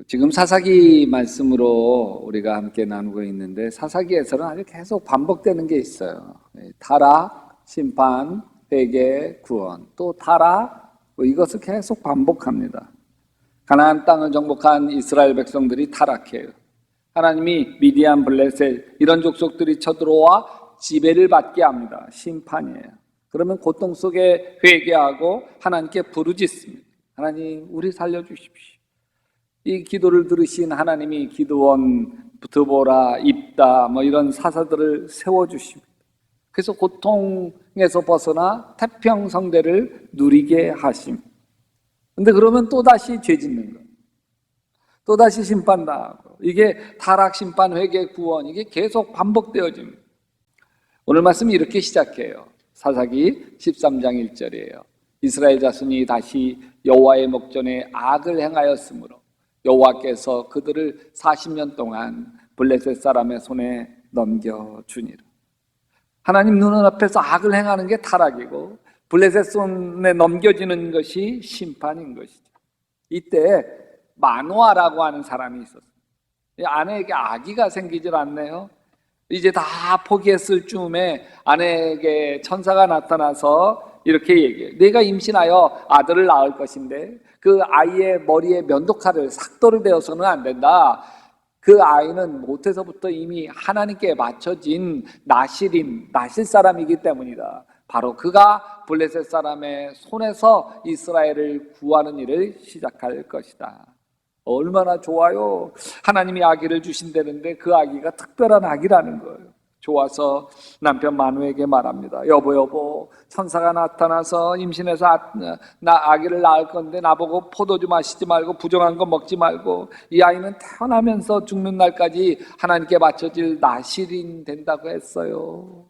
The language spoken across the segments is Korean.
지금 사사기 말씀으로 우리가 함께 나누고 있는데, 사사기에서는 아주 계속 반복되는 게 있어요. 타락, 심판, 회개, 구원, 또 타락, 이것을 계속 반복합니다. 가나안 땅을 정복한 이스라엘 백성들이 타락해요. 하나님이 미디안, 블레셋 이런 족속들이 쳐들어와 지배를 받게 합니다. 심판이에요. 그러면 고통 속에 회개하고 하나님께 부르짖습니다. 하나님, 우리 살려주십시오. 이 기도를 들으신 하나님이 기드온, 드보라, 입다 이런 사사들을 세워주십니다. 그래서 고통에서 벗어나 태평성대를 누리게 하십니다. 근데 그러면 또다시 죄 짓는 거예요. 또다시 심판당하고, 이게 타락, 심판, 회개, 구원, 이게 계속 반복되어집니다. 오늘 말씀이 이렇게 시작해요. 사사기 13장 1절이에요. 이스라엘 자손이 다시 여호와의 목전에 악을 행하였으므로 여호와께서 그들을 40년 동안 블레셋 사람의 손에 넘겨주니라. 하나님 눈앞에서 악을 행하는 게 타락이고, 블레셋 손에 넘겨지는 것이 심판인 것이죠. 이때 마노아라고 하는 사람이 있었어요. 아내에게 아기가 생기질 않네요. 이제 다 포기했을 즈음에 아내에게 천사가 나타나서 이렇게 얘기해요. 내가 임신하여 아들을 낳을 것인데 그 아이의 머리에 면도칼을 삭도를 대어서는 안 된다. 그 아이는 모태서부터 이미 하나님께 맞춰진 나실 사람이기 때문이다. 바로 그가 블레셋 사람의 손에서 이스라엘을 구하는 일을 시작할 것이다. 얼마나 좋아요. 하나님이 아기를 주신다는데 그 아기가 특별한 아기라는 거예요. 좋아서 남편 마누에게 말합니다. 여보, 천사가 나타나서 임신해서 나 아기를 낳을 건데 나보고 포도주 마시지 말고 부정한 거 먹지 말고, 이 아이는 태어나면서 죽는 날까지 하나님께 맞춰질 나실인 된다고 했어요.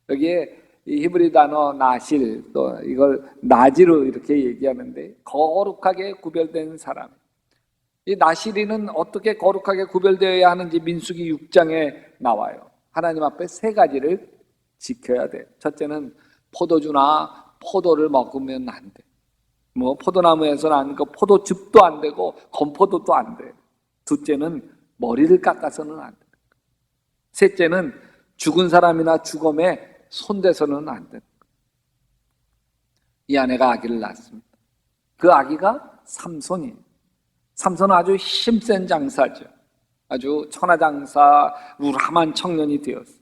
여기에 이 히브리 단어 나실, 또 이걸 나지로 이렇게 얘기하는데, 거룩하게 구별된 사람. 이 나실이는 어떻게 거룩하게 구별되어야 하는지 민수기 6장에 나와요. 하나님 앞에 세 가지를 지켜야 돼. 첫째는 포도주나 포도를 먹으면 안 돼. 포도나무에서 난 거 포도즙도 안 되고 건포도도 안 돼. 둘째는 머리를 깎아서는 안 돼. 셋째는 죽은 사람이나 죽음에 손대서는 안 돼. 이 아내가 아기를 낳았습니다. 그 아기가 삼손이에요. 삼손은 아주 힘센 장사죠. 아주 천하장사, 우람한 청년이 되었어요.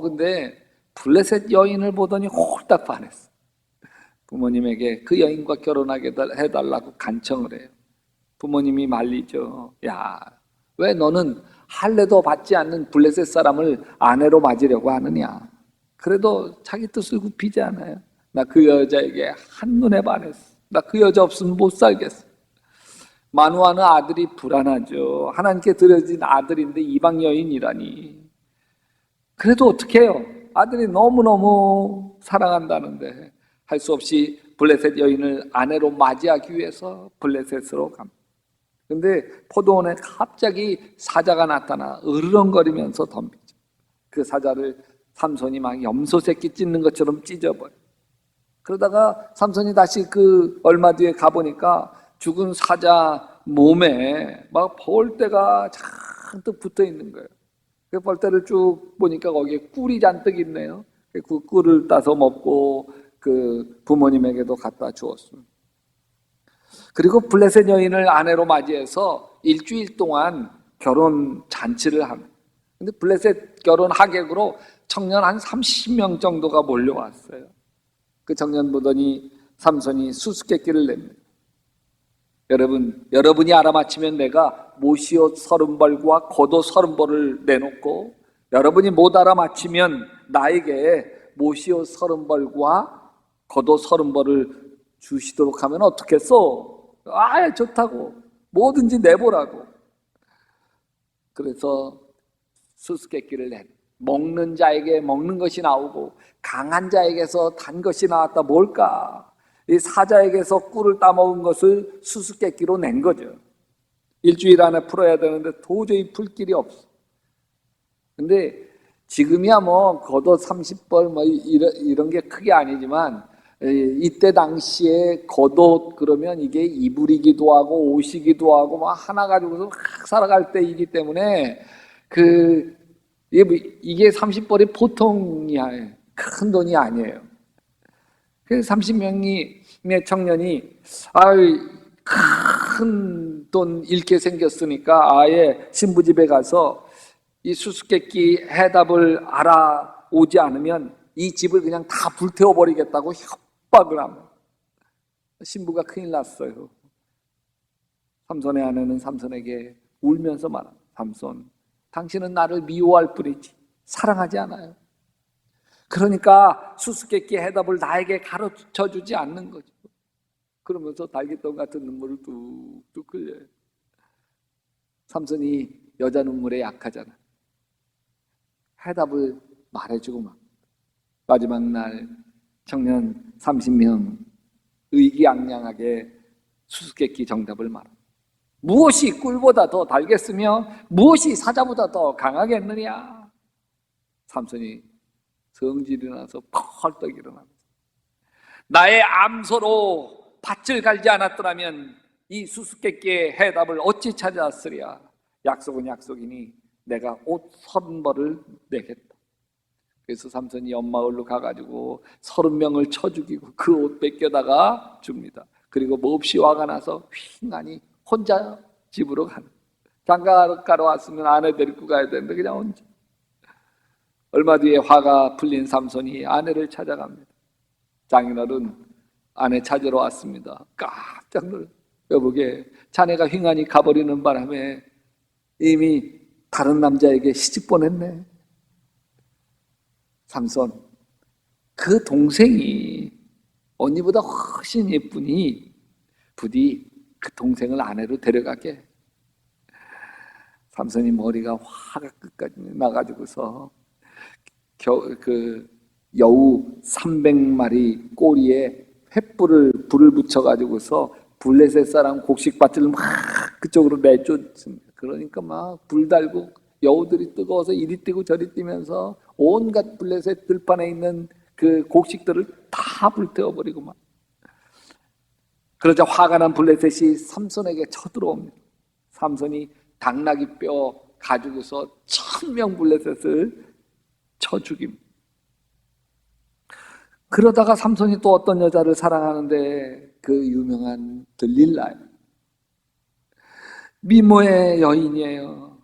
근데 블레셋 여인을 보더니 홀딱 반했어. 부모님에게 그 여인과 결혼하게 해달라고 간청을 해요. 부모님이 말리죠. 야, 왜 너는 할례도 받지 않는 블레셋 사람을 아내로 맞으려고 하느냐. 그래도 자기 뜻을 굽히지 않아요. 나 그 여자에게 한눈에 반했어. 나 그 여자 없으면 못 살겠어. 마누아는 아들이 불안하죠. 하나님께 드려진 아들인데 이방 여인이라니. 그래도 어떻게 해요? 아들이 너무너무 사랑한다는데 할 수 없이 블레셋 여인을 아내로 맞이하기 위해서 블레셋으로 갑니다. 근데 포도원에 갑자기 사자가 나타나 으르렁거리면서 덤비죠. 그 사자를 삼손이 막 염소 새끼 찢는 것처럼 찢어버려요. 그러다가 삼손이 다시 그 얼마 뒤에 가보니까 죽은 사자 몸에 막 벌떼가 잔뜩 붙어 있는 거예요. 그 벌떼를 쭉 보니까 거기에 꿀이 잔뜩 있네요. 그 꿀을 따서 먹고 그 부모님에게도 갖다 주었습니다. 그리고 블레셋 여인을 아내로 맞이해서 일주일 동안 결혼 잔치를 합니다. 근데 블레셋 결혼 하객으로 청년 한 30명 정도가 몰려왔어요. 그 청년 보더니 삼손이 수수께끼를 냅니다. 여러분이 알아맞히면 내가 모시옷 30벌과 겉옷 30벌을 내놓고, 여러분이 못 알아맞히면 나에게 모시옷 30벌과 겉옷 30벌을 주시도록 하면 어떻겠어? 좋다고. 뭐든지 내보라고. 그래서 수수께끼를 내. 먹는 자에게 먹는 것이 나오고 강한 자에게서 단 것이 나왔다. 뭘까? 이 사자에게서 꿀을 따먹은 것을 수수께끼로 낸 거죠. 일주일 안에 풀어야 되는데 도저히 풀 길이 없어. 근데 지금이야 겉옷 30벌 이런 게 크게 아니지만 이때 당시에 겉옷 그러면 이게 이불이기도 하고 옷이기도 하고 막 하나 가지고서 막 살아갈 때이기 때문에 이게 30벌이 보통이야. 큰 돈이 아니에요. 그래서 30명의 청년이 큰 돈 잃게 생겼으니까 아예 신부 집에 가서 이 수수께끼 해답을 알아오지 않으면 이 집을 그냥 다 불태워버리겠다고 협박을 합니다. 신부가 큰일 났어요. 삼손의 아내는 삼손에게 울면서 말합니다. 삼손, 당신은 나를 미워할 뿐이지 사랑하지 않아요. 그러니까 수수께끼 해답을 나에게 가르쳐주지 않는 거죠. 그러면서 달걀떡 같은 눈물을 뚝뚝 흘려요. 삼손이 여자 눈물에 약하잖아. 해답을 말해주고 막 마지막 날 청년 30명 의기양양하게 수수께끼 정답을 말합니다. 무엇이 꿀보다 더 달겠으며 무엇이 사자보다 더 강하겠느냐. 삼손이 성질이 나서 펄떡 일어나면서 나의 암소로 밭을 갈지 않았더라면 이 수수께끼의 해답을 어찌 찾았으랴. 약속은 약속이니 내가 옷 30벌을 내겠다. 그래서 삼손이 옆마을로 가가지고 30명을 쳐 죽이고 그 옷 뺏겨다가 줍니다. 그리고 몹시 화가 나서 휑하니 혼자 집으로 가는. 장가가러 왔으면 아내 데리고 가야 되는데 그냥 혼자. 얼마 뒤에 화가 풀린 삼손이 아내를 찾아갑니다. 장인어른 아내 찾으러 왔습니다. 깜짝 놀라. 여보게, 자네가 휑하니 가버리는 바람에 이미 다른 남자에게 시집 보냈네. 삼손, 그 동생이 언니보다 훨씬 예쁘니 부디 그 동생을 아내로 데려가게. 삼손이 머리가 화가 끝까지 나가지고서 여우 300마리 꼬리에 횃불을 불을 붙여가지고서 블레셋 사람 곡식밭을 막 그쪽으로 내쫓습니다. 그러니까 막 불 달고 여우들이 뜨거워서 이리 뛰고 저리 뛰면서 온갖 블레셋 들판에 있는 그 곡식들을 다 불태워버리고 막. 그러자 화가 난 블레셋이 삼손에게 쳐들어옵니다. 삼손이 당나귀 뼈 가지고서 1000명 블레셋을 쳐 죽입니다. 그러다가 삼손이 또 어떤 여자를 사랑하는데 그 유명한 들릴라예요. 미모의 여인이에요.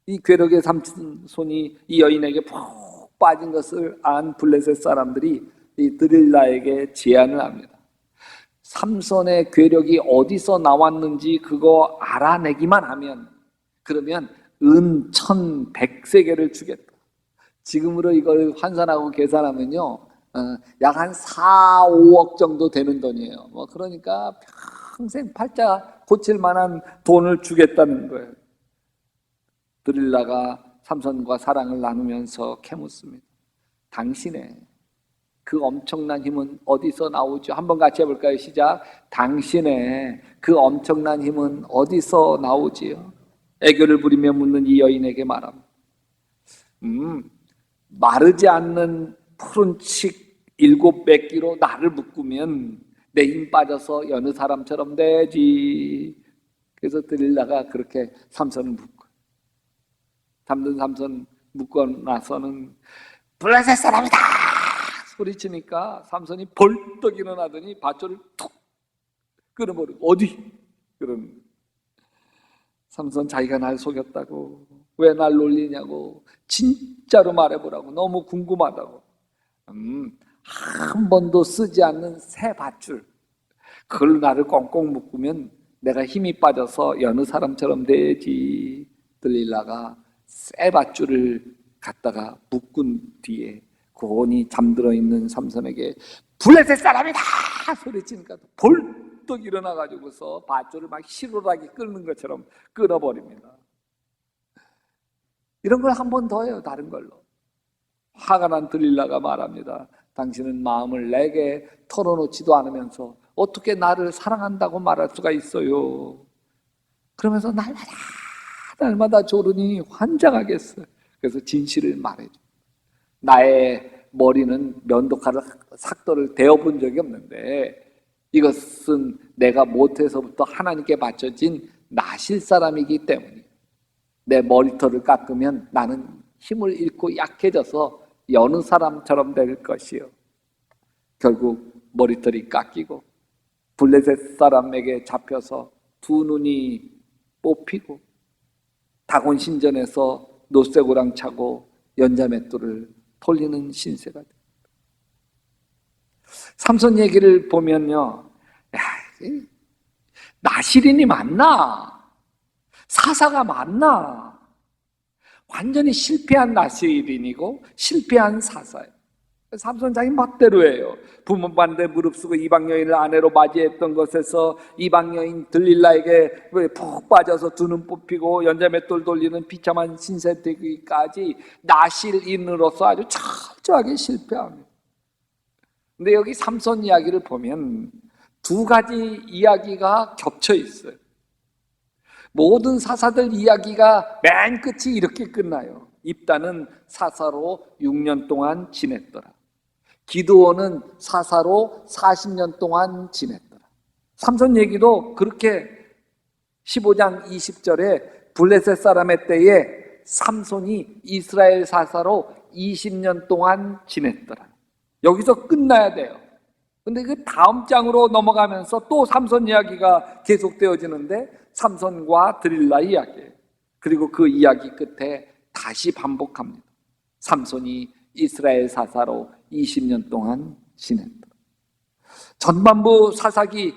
이 괴력의 삼손이 이 여인에게 푹 빠진 것을 안 블레셋 사람들이 이 들릴라에게 제안을 합니다. 삼손의 괴력이 어디서 나왔는지 그거 알아내기만 하면 그러면 은 1100세겔을 주겠다. 지금으로 이걸 환산하고 계산하면요 약 한 4, 5억 정도 되는 돈이에요. 그러니까 평생 팔자 고칠 만한 돈을 주겠다는 거예요. 드릴라가 삼손과 사랑을 나누면서 캐묻습니다. 당신의 그 엄청난 힘은 어디서 나오죠? 한번 같이 해볼까요? 시작. 당신의 그 엄청난 힘은 어디서 나오지요? 애교를 부리며 묻는 이 여인에게 말합니다. 마르지 않는 푸른 칡 700기로 나를 묶으면 내 힘 빠져서 여느 사람처럼 되지. 그래서 들릴라가 그렇게 삼손을 묶고 잠든 삼손 묶고 나서는 블레셋 사람이다 소리치니까 삼손이 벌떡 일어나더니 밧줄을 툭 끊어버리고 어디? 그럼 삼손 자기가 날 속였다고 왜 날 놀리냐고 진짜로 말해보라고 너무 궁금하다고 한 번도 쓰지 않는 새 밧줄 그걸 나를 꽁꽁 묶으면 내가 힘이 빠져서 여느 사람처럼 되지. 들릴라가 새 밧줄을 갖다가 묶은 뒤에 고온이 잠들어 있는 삼손에게 블레셋 사람이다 소리치니까 벌떡 일어나가지고서 밧줄을 막 시루라기 끓는 것처럼 끊어버립니다. 이런 걸 한 번 더 해요. 다른 걸로. 화가 난 들릴라가 말합니다. 당신은 마음을 내게 털어놓지도 않으면서 어떻게 나를 사랑한다고 말할 수가 있어요. 그러면서 날마다 졸으니 환장하겠어요. 그래서 진실을 말해줘. 나의 머리는 면도칼을 삭도를 대어본 적이 없는데 이것은 내가 모태에서부터 하나님께 바쳐진 나실 사람이기 때문이에요. 내 머리털을 깎으면 나는 힘을 잃고 약해져서 여느 사람처럼 될 것이요. 결국 머리털이 깎이고 블레셋 사람에게 잡혀서 두 눈이 뽑히고 다곤 신전에서 노쇠고랑 차고 연자맷돌을 돌리는 신세가 됩니다. 삼손 얘기를 보면요, 야, 나실인이 맞나? 사사가 맞나? 완전히 실패한 나실인이고 실패한 사사예요. 삼손 자기 멋대로예요. 부모 반대 무릅쓰고 이방 여인을 아내로 맞이했던 것에서 이방 여인 들릴라에게 푹 빠져서 두 눈 뽑히고 연자맷돌 돌리는 비참한 신세 되기까지 나실인으로서 아주 철저하게 실패합니다. 근데 여기 삼손 이야기를 보면 두 가지 이야기가 겹쳐 있어요. 모든 사사들 이야기가 맨 끝이 이렇게 끝나요. 입다는 사사로 6년 동안 지냈더라. 기드온은 사사로 40년 동안 지냈더라. 삼손 얘기도 그렇게 15장 20절에 블레셋 사람의 때에 삼손이 이스라엘 사사로 20년 동안 지냈더라. 여기서 끝나야 돼요. 근데 그 다음 장으로 넘어가면서 또 삼손 이야기가 계속되어지는데 삼손과 드릴라 이야기예요. 그리고 그 이야기 끝에 다시 반복합니다. 삼손이 이스라엘 사사로 20년 동안 지냈다. 전반부 사사기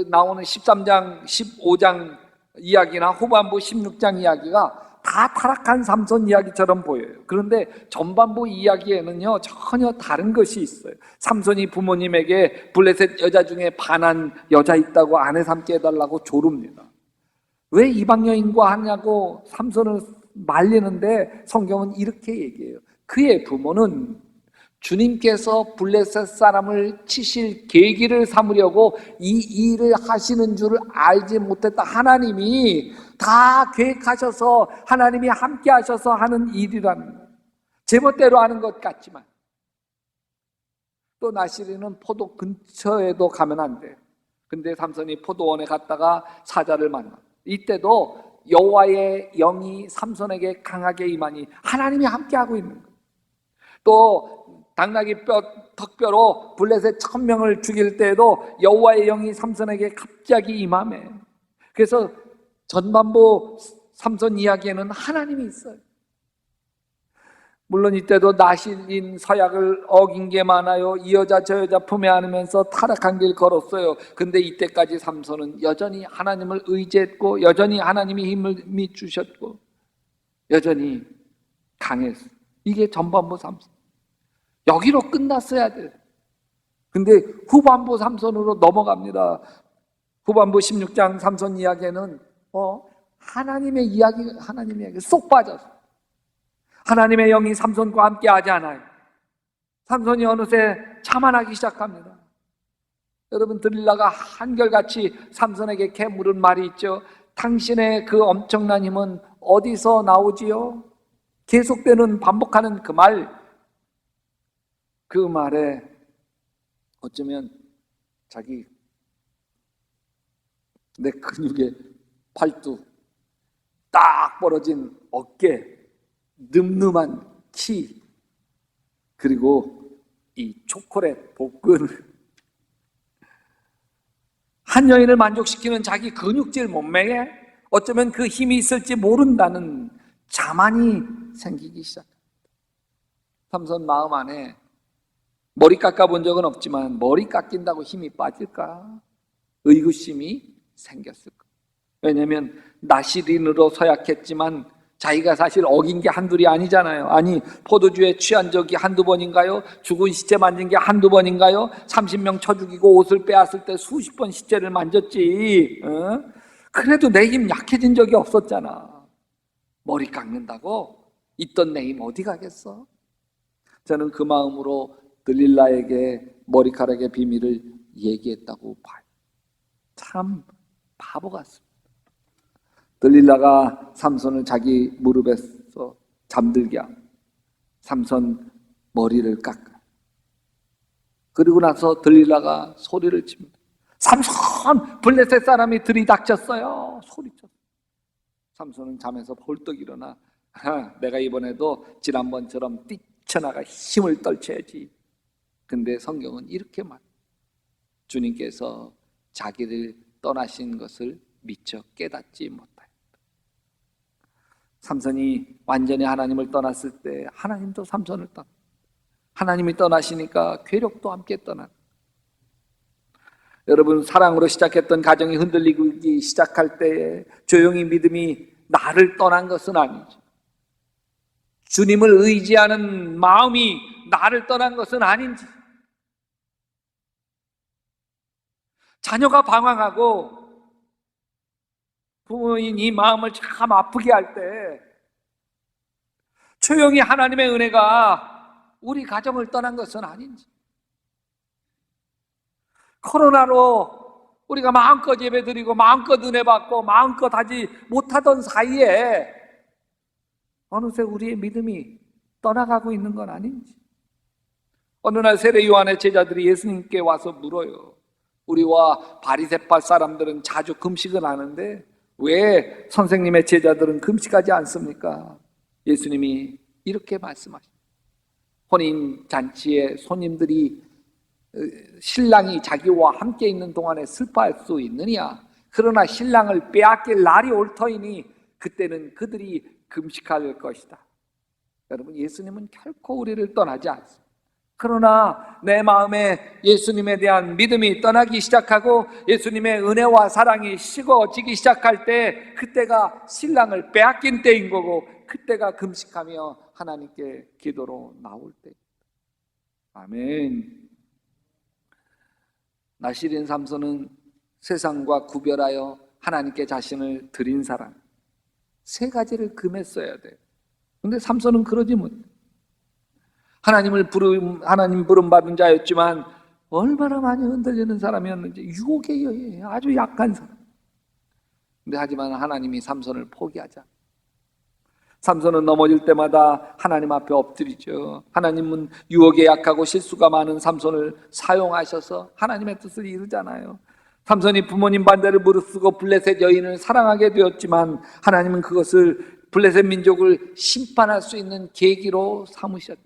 나오는 13장, 15장 이야기나 후반부 16장 이야기가 다 타락한 삼손 이야기처럼 보여요. 그런데 전반부 이야기에는요 전혀 다른 것이 있어요. 삼손이 부모님에게 블레셋 여자 중에 반한 여자 있다고 아내 삼게 해달라고 조릅니다. 왜 이방 여인과 하냐고 삼손을 말리는데 성경은 이렇게 얘기해요. 그의 부모는 주님께서 블레셋 사람을 치실 계기를 삼으려고 이 일을 하시는 줄을 알지 못했다. 하나님이 다 계획하셔서 하나님이 함께 하셔서 하는 일이라는 거예요. 제멋대로 하는 것 같지만 또 나실이는 포도 근처에도 가면 안 돼요. 근데 삼손이 포도원에 갔다가 사자를 만나. 이때도 여호와의 영이 삼손에게 강하게 임하니 하나님이 함께하고 있는 거예요. 또 당나귀 턱뼈로 블레셋 1000명을 죽일 때에도 여호와의 영이 삼손에게 갑자기 임하매. 그래서 전반부 삼손 이야기에는 하나님이 있어요. 물론 이때도 나실인 서약을 어긴 게 많아요. 이 여자 저 여자 품에 안으면서 타락한 길 걸었어요. 근데 이때까지 삼손은 여전히 하나님을 의지했고 여전히 하나님이 힘을 주셨고 여전히 강했어요. 이게 전반부 삼손. 여기로 끝났어야 돼. 근데 후반부 삼손으로 넘어갑니다. 후반부 16장 삼손 이야기에는 하나님의 이야기 쏙 빠졌어. 하나님의 영이 삼손과 함께 하지 않아요. 삼손이 어느새 자만하기 시작합니다. 여러분, 들릴라가 한결같이 삼손에게 캐물은 말이 있죠. 당신의 그 엄청난 힘은 어디서 나오지요? 계속되는 반복하는 그 말에 어쩌면 자기 내 근육의 팔뚝, 딱 벌어진 어깨, 늠름한 키, 그리고 이 초콜릿 복근, 한 여인을 만족시키는 자기 근육질 몸매에 어쩌면 그 힘이 있을지 모른다는 자만이 생기기 시작합니다. 삼손 마음 안에 머리 깎아본 적은 없지만 머리 깎인다고 힘이 빠질까? 의구심이 생겼을 거예요. 왜냐하면 나실인으로 서약했지만 자기가 사실 어긴 게 한둘이 아니잖아요. 아니, 포도주에 취한 적이 한두 번인가요? 죽은 시체 만진 게 한두 번인가요? 30명 쳐 죽이고 옷을 빼앗을 때 수십 번 시체를 만졌지. 그래도 내 힘 약해진 적이 없었잖아. 머리 깎는다고? 있던 내 힘 어디 가겠어? 저는 그 마음으로 들릴라에게 머리카락의 비밀을 얘기했다고 봐요. 참 바보 같습니다. 들릴라가 삼손을 자기 무릎에서 잠들게 하고 삼손 머리를 깎아. 그리고 나서 들릴라가 소리를 칩니다. 삼손! 블레셋 사람이 들이닥쳤어요. 소리쳤어요. 삼손은 잠에서 벌떡 일어나 내가 이번에도 지난번처럼 뛰쳐나가 힘을 떨쳐야지. 근데 성경은 이렇게 말, 주님께서 자기를 떠나신 것을 미처 깨닫지 못하였다. 삼손이 완전히 하나님을 떠났을 때 하나님도 삼손을 떠나. 하나님이 떠나시니까 괴력도 함께 떠나. 여러분, 사랑으로 시작했던 가정이 흔들리기 시작할 때에 조용히 믿음이 나를 떠난 것은 아니죠. 주님을 의지하는 마음이 나를 떠난 것은 아닌지. 자녀가 방황하고 부모인 이 마음을 참 아프게 할 때 조용히 하나님의 은혜가 우리 가정을 떠난 것은 아닌지. 코로나로 우리가 마음껏 예배드리고 마음껏 은혜 받고 마음껏 하지 못하던 사이에 어느새 우리의 믿음이 떠나가고 있는 건 아닌지. 어느 날 세례 요한의 제자들이 예수님께 와서 물어요. 우리와 바리새파 사람들은 자주 금식을 하는데 왜 선생님의 제자들은 금식하지 않습니까? 예수님이 이렇게 말씀하십니다. 혼인 잔치에 손님들이 신랑이 자기와 함께 있는 동안에 슬퍼할 수 있느냐? 그러나 신랑을 빼앗길 날이 올 터이니 그때는 그들이 금식할 것이다. 여러분, 예수님은 결코 우리를 떠나지 않습니다. 그러나 내 마음에 예수님에 대한 믿음이 떠나기 시작하고 예수님의 은혜와 사랑이 식어지기 시작할 때 그때가 신랑을 빼앗긴 때인 거고 그때가 금식하며 하나님께 기도로 나올 때. 아멘. 나실인 삼손은 세상과 구별하여 하나님께 자신을 드린 사람. 세 가지를 금했어야 돼요. 근데 삼손은 그러지 못해. 하나님 부름받은 자였지만 얼마나 많이 흔들리는 사람이었는지, 유혹에 의해 아주 약한 사람. 근데 하지만 하나님이 삼손을 포기하자. 삼손은 넘어질 때마다 하나님 앞에 엎드리죠. 하나님은 유혹에 약하고 실수가 많은 삼손을 사용하셔서 하나님의 뜻을 이루잖아요. 삼손이 부모님 반대를 무릅쓰고 블레셋 여인을 사랑하게 되었지만 하나님은 그것을 블레셋 민족을 심판할 수 있는 계기로 삼으셨죠.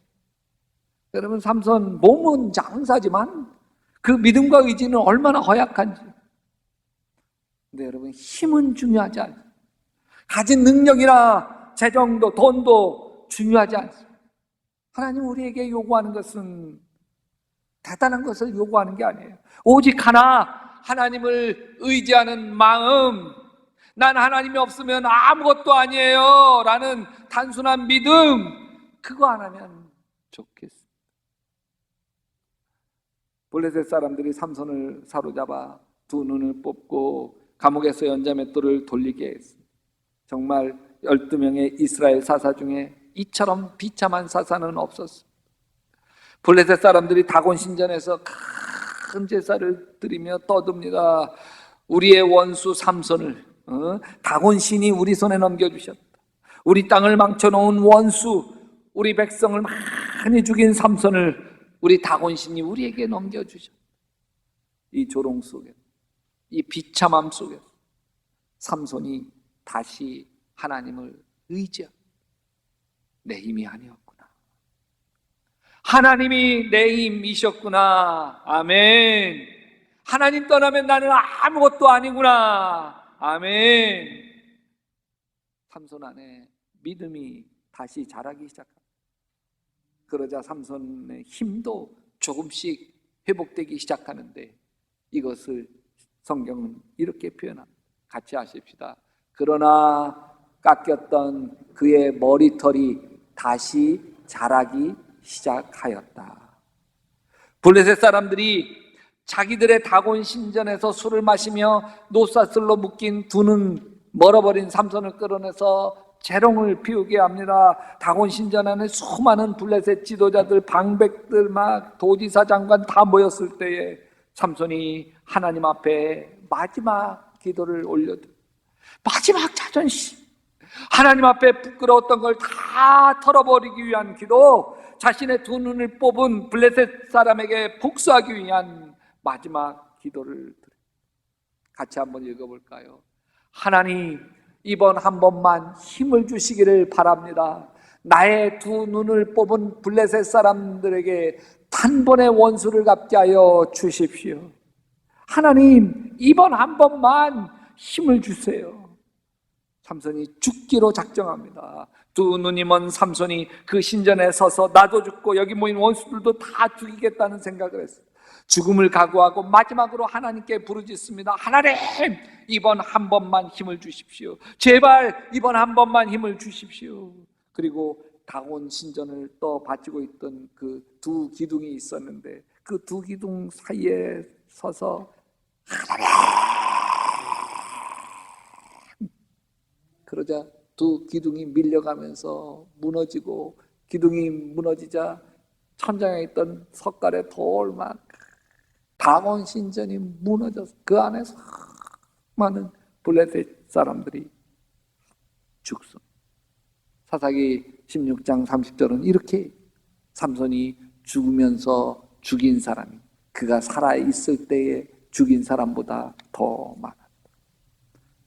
여러분, 삼손 몸은 장사지만 그 믿음과 의지는 얼마나 허약한지. 근데 여러분, 힘은 중요하지 않습니다. 가진 능력이나 재정도 돈도 중요하지 않습니다. 하나님 우리에게 요구하는 것은 대단한 것을 요구하는 게 아니에요. 오직 하나, 하나님을 의지하는 마음. 난 하나님이 없으면 아무것도 아니에요 라는 단순한 믿음, 그거 안 하면 좋겠습니다. 블레셋 사람들이 삼손을 사로잡아 두 눈을 뽑고 감옥에서 연자맷돌을 돌리게 했습니다. 정말 12명의 이스라엘 사사 중에 이처럼 비참한 사사는 없었습니다. 블레셋 사람들이 다곤 신전에서 큰 제사를 드리며 떠듭니다. 우리의 원수 삼손을 다곤 신이 우리 손에 넘겨주셨다. 우리 땅을 망쳐놓은 원수, 우리 백성을 많이 죽인 삼손을 우리 다곤 신이 우리에게 넘겨주셨다. 이 조롱 속에, 이 비참함 속에 삼손이 다시 하나님을 의지하고 내 힘이 아니었구나, 하나님이 내 힘이셨구나. 아멘. 하나님 떠나면 나는 아무것도 아니구나. 아멘. 삼손 안에 믿음이 다시 자라기 시작합니다. 그러자 삼손의 힘도 조금씩 회복되기 시작하는데 이것을 성경은 이렇게 표현합니다. 같이 하십시다. 그러나 깎였던 그의 머리털이 다시 자라기 시작하였다. 블레셋 사람들이 자기들의 다곤 신전에서 술을 마시며 노사슬로 묶인 두 눈 멀어버린 삼손을 끌어내서 재롱을 피우게 합니다. 다곤 신전 안에 수많은 블레셋 지도자들, 방백들, 막 도지사 장관 다 모였을 때에 삼손이 하나님 앞에 마지막 기도를 올려드립니다. 마지막 자존심, 하나님 앞에 부끄러웠던 걸 다 털어버리기 위한 기도, 자신의 두 눈을 뽑은 블레셋 사람에게 복수하기 위한 마지막 기도를 드립니다. 같이 한번 읽어볼까요? 하나님, 이번 한 번만 힘을 주시기를 바랍니다. 나의 두 눈을 뽑은 블레셋 사람들에게 단번에 원수를 갚게 하여 주십시오. 하나님, 이번 한 번만 힘을 주세요. 삼손이 죽기로 작정합니다. 두 눈이 먼 삼손이 그 신전에 서서 나도 죽고 여기 모인 원수들도 다 죽이겠다는 생각을 했어요. 죽음을 각오하고 마지막으로 하나님께 부르짖습니다. 하나님, 이번 한 번만 힘을 주십시오. 제발 이번 한 번만 힘을 주십시오. 그리고 다곤 신전을 또 바치고 있던 그 두 기둥이 있었는데 그 두 기둥 사이에 서서 하나님, 그러자 두 기둥이 밀려가면서 무너지고, 기둥이 무너지자 천장에 있던 석가래 돌막 다곤 신전이 무너져서 그 안에서 많은 블레셋 사람들이 죽습니다. 사사기 16장 30절은 이렇게 삼손이 죽으면서 죽인 사람이 그가 살아있을 때에 죽인 사람보다 더 많았다.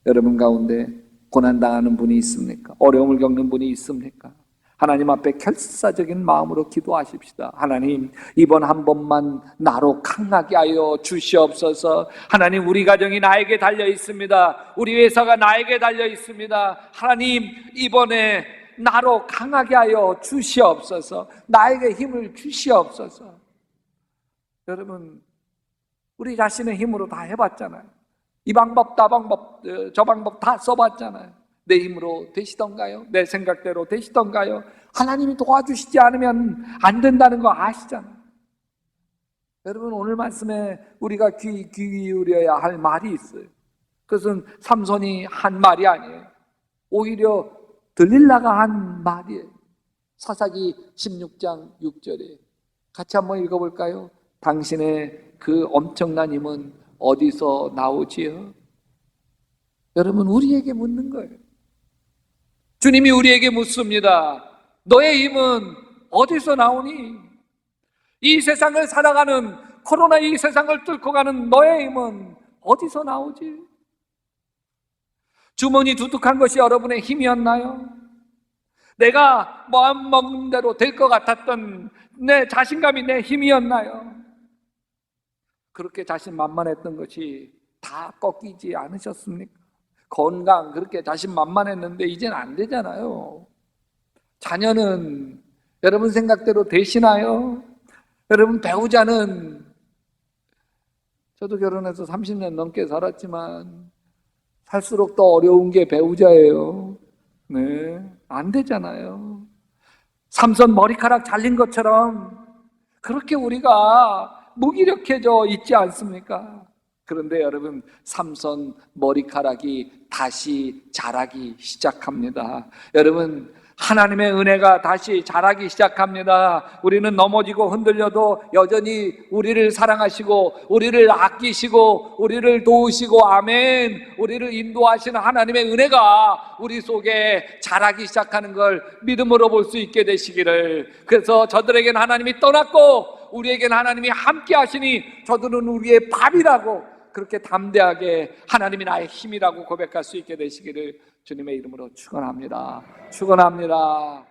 여러분 가운데 고난당하는 분이 있습니까? 어려움을 겪는 분이 있습니까? 하나님 앞에 결사적인 마음으로 기도하십시다. 하나님, 이번 한 번만 나로 강하게 하여 주시옵소서. 하나님, 우리 가정이 나에게 달려 있습니다. 우리 회사가 나에게 달려 있습니다. 하나님, 이번에 나로 강하게 하여 주시옵소서. 나에게 힘을 주시옵소서. 여러분, 우리 자신의 힘으로 다 해봤잖아요. 이 방법, 저 방법 다 써봤잖아요. 내 힘으로 되시던가요? 내 생각대로 되시던가요? 하나님이 도와주시지 않으면 안 된다는 거 아시잖아요. 여러분, 오늘 말씀에 우리가 귀 기울여야 할 말이 있어요. 그것은 삼손이 한 말이 아니에요. 오히려 들릴라가 한 말이에요. 사사기 16장 6절에 같이 한번 읽어볼까요? 당신의 그 엄청난 힘은 어디서 나오지요? 여러분, 우리에게 묻는 거예요. 주님이 우리에게 묻습니다. 너의 힘은 어디서 나오니? 이 세상을 살아가는, 코로나 이 세상을 뚫고 가는 너의 힘은 어디서 나오지? 주머니 두둑한 것이 여러분의 힘이었나요? 내가 마음 먹는 대로 될 것 같았던 내 자신감이 내 힘이었나요? 그렇게 자신만만했던 것이 다 꺾이지 않으셨습니까? 건강, 그렇게 자신만만했는데 이제는 안 되잖아요. 자녀는 여러분 생각대로 되시나요? 여러분 배우자는, 저도 결혼해서 30년 넘게 살았지만 살수록 더 어려운 게 배우자예요. 네, 안 되잖아요. 삼손 머리카락 잘린 것처럼 그렇게 우리가 무기력해져 있지 않습니까? 그런데 여러분, 삼손 머리카락이 다시 자라기 시작합니다. 여러분, 하나님의 은혜가 다시 자라기 시작합니다. 우리는 넘어지고 흔들려도 여전히 우리를 사랑하시고 우리를 아끼시고 우리를 도우시고, 아멘, 우리를 인도하시는 하나님의 은혜가 우리 속에 자라기 시작하는 걸 믿음으로 볼 수 있게 되시기를. 그래서 저들에게는 하나님이 떠났고 우리에게는 하나님이 함께 하시니 저들은 우리의 밥이라고, 그렇게 담대하게 하나님이 나의 힘이라고 고백할 수 있게 되시기를 주님의 이름으로 축원합니다. 축원합니다.